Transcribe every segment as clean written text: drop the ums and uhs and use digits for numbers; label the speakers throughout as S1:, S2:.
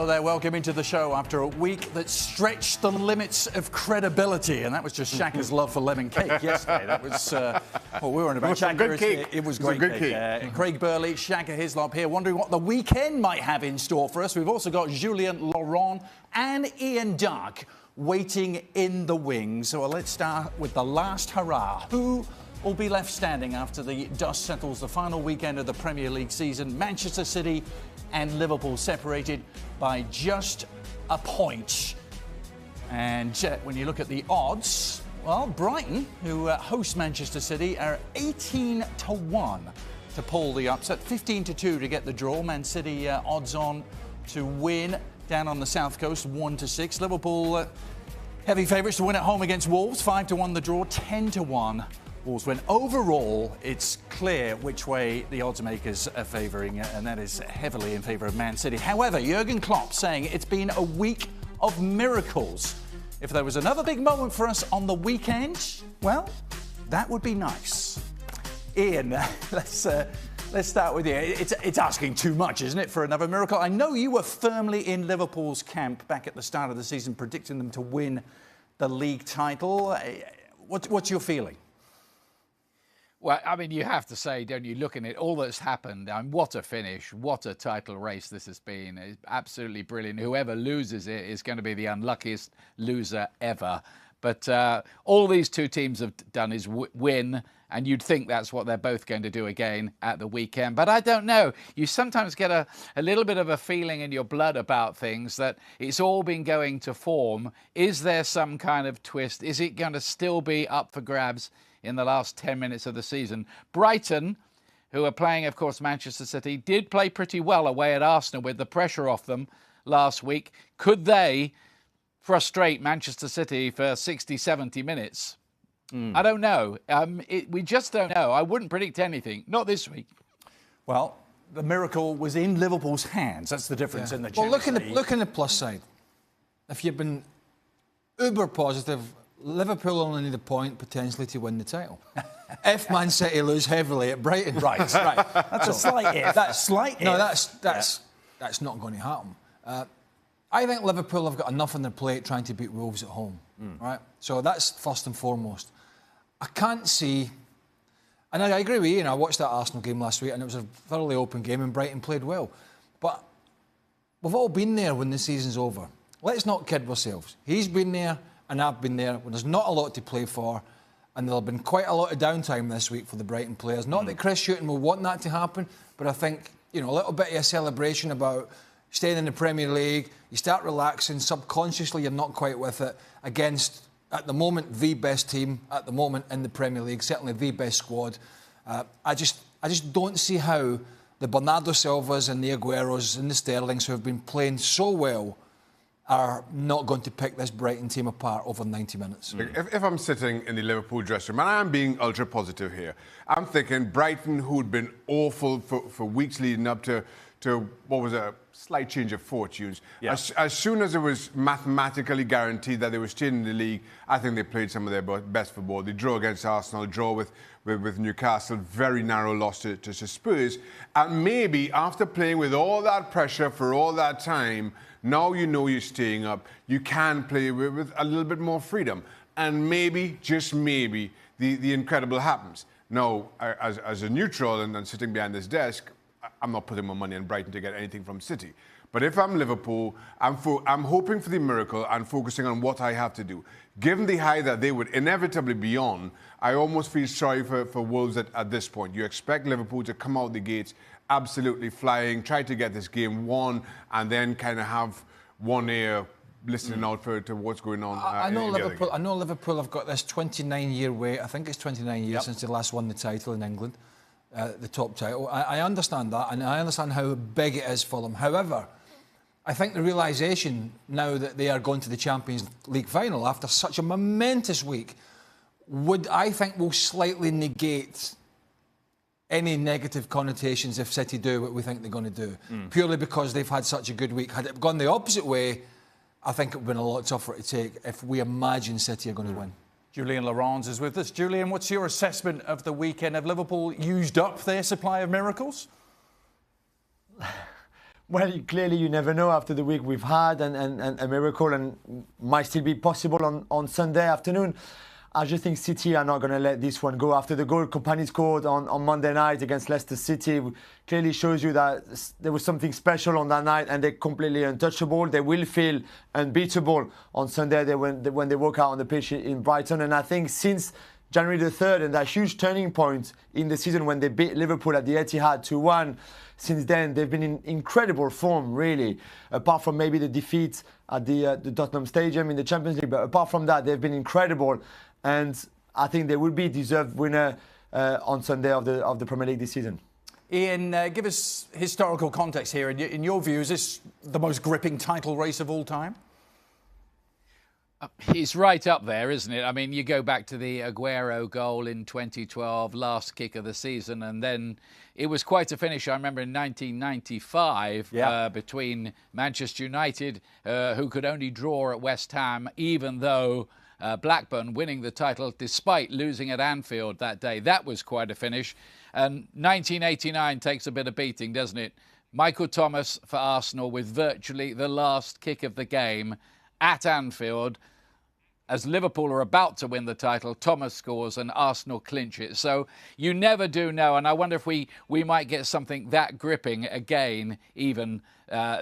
S1: Hello there, welcome into the show after a week that stretched the limits of credibility, and that was just Shaka's love for lemon cake yesterday. That was what we were on about.
S2: It was good cake.
S1: It was great cake. Craig Burley, Shaka Hislop here, wondering what the weekend might have in store for us. We've also got Julien Laurent and Ian Darke waiting in the wings. So let's start with the last hurrah. Who will be left standing after the dust settles the final weekend of the Premier League season? Manchester City and Liverpool separated by just a point. And when you look at the odds, well, Brighton, who host Manchester City, are 18-1 to pull the upset, 15-2 to get the draw. Man City odds on to win down on the south coast, 1-6. Liverpool heavy favourites to win at home against Wolves, 5-1 the draw, 10-1. Wolves win. Overall, it's clear which way the odds makers are favouring, and that is heavily in favour of Man City. However, Jurgen Klopp saying it's been a week of miracles. If there was another big moment for us on the weekend, well, that would be nice. Ian, let's start with you. It's asking too much, isn't it, for another miracle? I know you were firmly in Liverpool's camp back at the start of the season, predicting them to win the league title. What's your feeling?
S3: Well, I mean, you have to say, don't you, looking at all that's happened, what a finish, what a title race this has been. It's absolutely brilliant. Whoever loses it is going to be the unluckiest loser ever. But all these two teams have done is win, and you'd think that's what they're both going to do again at the weekend. But I don't know. You sometimes get a little bit of a feeling in your blood about things that it's all been going to form. Is there some kind of twist? Is it going to still be up for grabs in the last 10 minutes of the season? Brighton, who are playing, of course, Manchester City, did play pretty well away at Arsenal with the pressure off them last week. Could they frustrate Manchester City for 60, 70 minutes? I don't know. We just don't know. I wouldn't predict anything. Not this week.
S1: Well, the miracle was in Liverpool's hands. That's the difference in the Champions League.
S2: Well, look on the plus side. If you've been uber positive, Liverpool only need a point potentially to win the title. If Man City lose heavily at Brighton,
S1: right. That's a slight if. That's slight if.
S2: No, that's not going to happen. I think Liverpool have got enough on their plate trying to beat Wolves at home, right? So that's first and foremost. I can't see, and I agree with you. I watched that Arsenal game last week, and it was a thoroughly open game, and Brighton played well. But we've all been there when the season's over. Let's not kid ourselves. He's been there, and I've been there when there's not a lot to play for, and there'll have been quite a lot of downtime this week for the Brighton players. Not that Chris Hughton will want that to happen, but I think, a little bit of a celebration about staying in the Premier League. You start relaxing, subconsciously you're not quite with it, against, at the moment, the best team at the moment in the Premier League, certainly the best squad. I just don't see how the Bernardo Silvas and the Agueros and the Sterlings, who have been playing so well, are not going to pick this Brighton team apart over 90 minutes.
S4: If I'm sitting in the Liverpool dressing room, and I'm being ultra positive here, I'm thinking Brighton, who'd been awful for weeks leading up to what was a slight change of fortunes. Yeah. As soon as it was mathematically guaranteed that they were staying in the league, I think they played some of their best football. They drew against Arsenal, draw with Newcastle, very narrow loss to Spurs. And maybe after playing with all that pressure for all that time, now you know you're staying up, you can play with a little bit more freedom. And maybe, just maybe, the incredible happens. Now, as a neutral and sitting behind this desk, I'm not putting my money on Brighton to get anything from City. But if I'm Liverpool, I'm hoping for the miracle and focusing on what I have to do. Given the high that they would inevitably be on, I almost feel sorry for Wolves at this point. You expect Liverpool to come out the gates absolutely flying, try to get this game won, and then kind of have one ear listening out to what's going on.
S2: I know Liverpool have got this 29-year wait. I think it's 29 years since they last won the title in England. The top title. I understand that, and I understand how big it is for them. However, I think the realisation now that they are going to the Champions League final after such a momentous week will slightly negate any negative connotations if City do what we think they're going to do. Purely because they've had such a good week. Had it gone the opposite way, I think it would have been a lot tougher to take if we imagine City are going to win.
S1: Julien Laurent is with us. Julien, what's your assessment of the weekend? Have Liverpool used up their supply of miracles?
S5: Well, clearly you never know after the week we've had, and a miracle and might still be possible on Sunday afternoon. I just think City are not going to let this one go. After the goal Kompany scored on Monday night against Leicester City, clearly shows you that there was something special on that night, and they're completely untouchable. They will feel unbeatable on Sunday when they walk out on the pitch in Brighton. And I think since January the 3rd and that huge turning point in the season when they beat Liverpool at the Etihad 2-1, since then they've been in incredible form, really, apart from maybe the defeat at the Tottenham Stadium in the Champions League. But apart from that, they've been incredible. And I think they will be deserved winner on Sunday of the Premier League this season.
S1: Ian, give us historical context here. In your view, is this the most gripping title race of all time?
S3: It's right up there, isn't it? I mean, you go back to the Aguero goal in 2012, last kick of the season, and then it was quite a finish. I remember in 1995 between Manchester United, who could only draw at West Ham, even though Blackburn winning the title despite losing at Anfield that day. That was quite a finish. And 1989 takes a bit of beating, doesn't it? Michael Thomas for Arsenal with virtually the last kick of the game at Anfield. As Liverpool are about to win the title, Thomas scores and Arsenal clinch it. So you never do know. And I wonder if we might get something that gripping again, even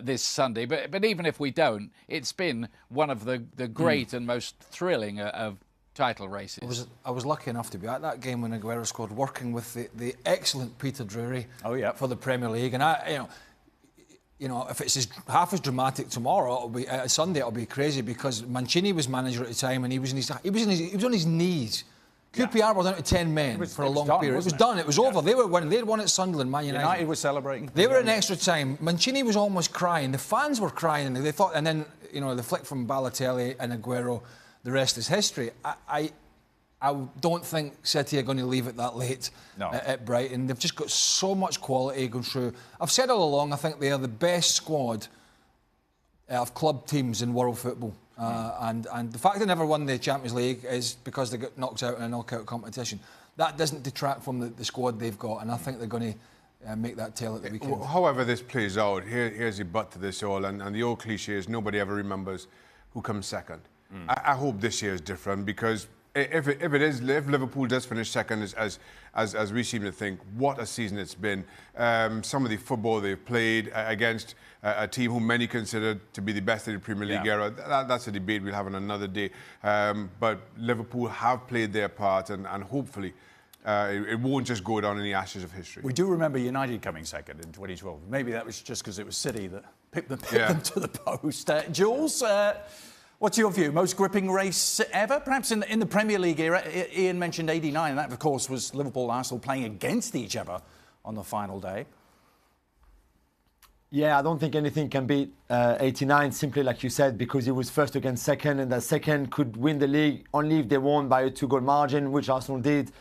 S3: this Sunday. But even if we don't, it's been one of the great and most thrilling of title races.
S2: I was lucky enough to be at that game when Aguero scored, working with the excellent Peter Drury for the Premier League. And you know, if it's half as dramatic tomorrow, it'll be Sunday. It'll be crazy because Mancini was manager at the time, and he was on his knees. QPR were down to 10 men for a long period. It was done. It was over. They were winning. They'd won at Sunderland. Man United
S1: was celebrating.
S2: They were in extra time. Mancini was almost crying. The fans were crying, and they thought. And then the flick from Balotelli and Aguero. The rest is history. I don't think City are going to leave it that late at Brighton. They've just got so much quality going through. I've said all along, I think they are the best squad of club teams in world football. And the fact they never won the Champions League is because they got knocked out in a knockout competition. That doesn't detract from the squad they've got, and I think they're going to make that tail at the weekend.
S4: However this plays out, here's the but to this all, and the old cliche is nobody ever remembers who comes second. I hope this year is different because if Liverpool does finish second, as we seem to think, what a season it's been. Some of the football they've played against a team who many consider to be the best in the Premier League era. That's a debate we'll have on another day. But Liverpool have played their part, and hopefully it won't just go down in the ashes of history.
S1: We do remember United coming second in 2012. Maybe that was just because it was City that picked them to the post. Jules, what's your view? Most gripping race ever? Perhaps in the Premier League era. Ian mentioned 89, and that, of course, was Liverpool and Arsenal playing against each other on the final day.
S5: Yeah, I don't think anything can beat 89, simply like you said, because it was first against second, and that second could win the league only if they won by a 2-goal margin, which Arsenal did,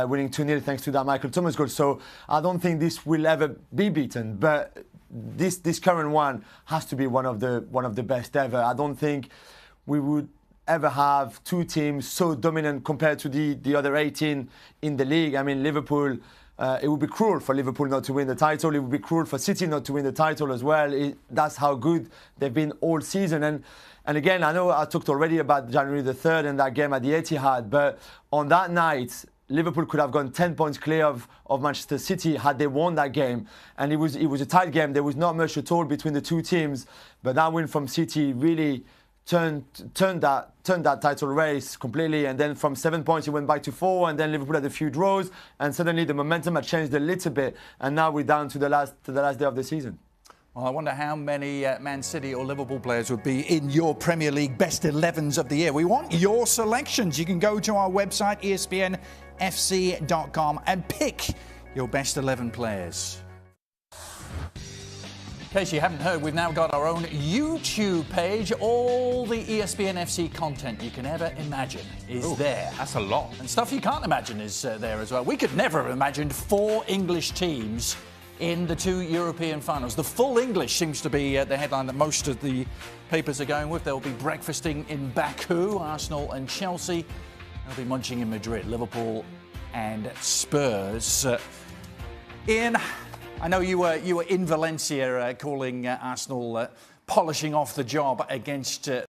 S5: winning 2-0 thanks to that Michael Thomas goal. So I don't think this will ever be beaten, but this current one has to be one of the best ever. I don't think we would ever have two teams so dominant compared to the other 18 in the league. I mean, Liverpool, it would be cruel for Liverpool not to win the title. It would be cruel for City not to win the title as well. That's how good they've been all season. And again, I know I talked already about January the 3rd and that game at the Etihad, but on that night, Liverpool could have gone 10 points clear of Manchester City had they won that game. And it was a tight game. There was not much at all between the two teams. But that win from City really turned that title race completely. And then from 7 points, it went back to 4. And then Liverpool had a few draws. And suddenly the momentum had changed a little bit. And now we're down to the last day of the season.
S1: Well, I wonder how many Man City or Liverpool players would be in your Premier League best 11s of the year. We want your selections. You can go to our website, ESPNFC.com, and pick your best 11 players. In case you haven't heard, we've now got our own YouTube page. All the ESPN FC content you can ever imagine is there.
S4: That's a lot.
S1: And stuff you can't imagine is there as well. We could never have imagined 4 English teams in the 2 European finals. The full English seems to be the headline that most of the papers are going with. They'll be breakfasting in Baku, Arsenal and Chelsea. They'll be munching in Madrid, Liverpool and Spurs. Ian, I know you were in Valencia calling Arsenal polishing off the job against